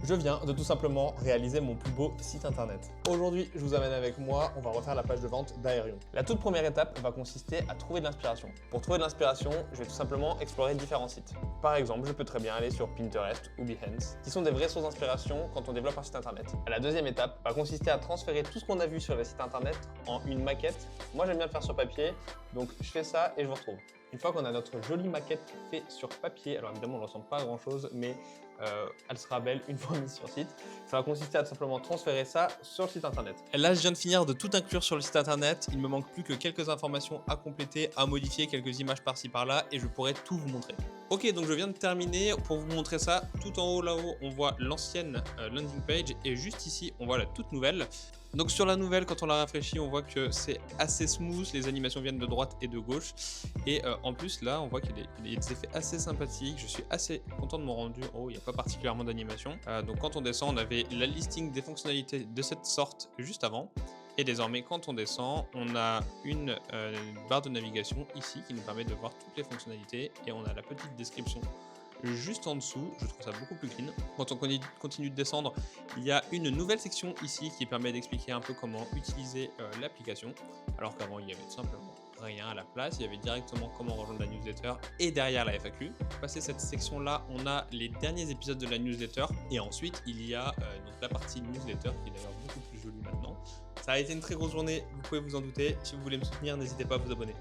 Je viens de tout simplement réaliser mon plus beau site internet. Aujourd'hui, je vous amène avec moi, on va refaire la page de vente d'Aerion. La toute première étape va consister à trouver de l'inspiration. Pour trouver de l'inspiration, je vais tout simplement explorer différents sites. Par exemple, je peux très bien aller sur Pinterest ou Behance, qui sont des vraies sources d'inspiration quand on développe un site internet. La deuxième étape va consister à transférer tout ce qu'on a vu sur le site internet en une maquette. Moi, j'aime bien le faire sur papier, donc je fais ça et je vous retrouve. Une fois qu'on a notre jolie maquette faite sur papier, alors évidemment on ne ressemble pas à grand chose, mais elle sera belle une fois mise sur site. Ça va consister à tout simplement transférer ça sur le site internet. Et là, je viens de finir de tout inclure sur le site internet. Il me manque plus que quelques informations à compléter, à modifier, quelques images par-ci par-là et je pourrai tout vous montrer. Ok, donc je viens de terminer. Pour vous montrer ça, tout en haut là-haut, on voit l'ancienne landing page et juste ici, on voit la toute nouvelle. Donc sur la nouvelle, quand on la rafraîchit, on voit que c'est assez smooth, les animations viennent de droite et de gauche. Et en plus là, on voit qu'il y a des effets assez sympathiques. Je suis assez content de mon rendu. Oh, il n'y a pas particulièrement d'animation. Donc quand on descend, on avait la listing des fonctionnalités de cette sorte juste avant. Et désormais, quand on descend, on a une barre de navigation ici qui nous permet de voir toutes les fonctionnalités. Et on a la petite description juste en dessous, je trouve ça beaucoup plus clean. Quand on continue de descendre, il y a une nouvelle section ici qui permet d'expliquer un peu comment utiliser l'application, alors qu'avant il y avait tout simplement rien à la place, il y avait directement comment rejoindre la newsletter et derrière la FAQ. Passé cette section là, on a les derniers épisodes de la newsletter et ensuite il y a donc la partie newsletter qui est d'ailleurs beaucoup plus jolie maintenant. Ça a été une très grosse journée, vous pouvez vous en douter. Si vous voulez me soutenir, n'hésitez pas à vous abonner.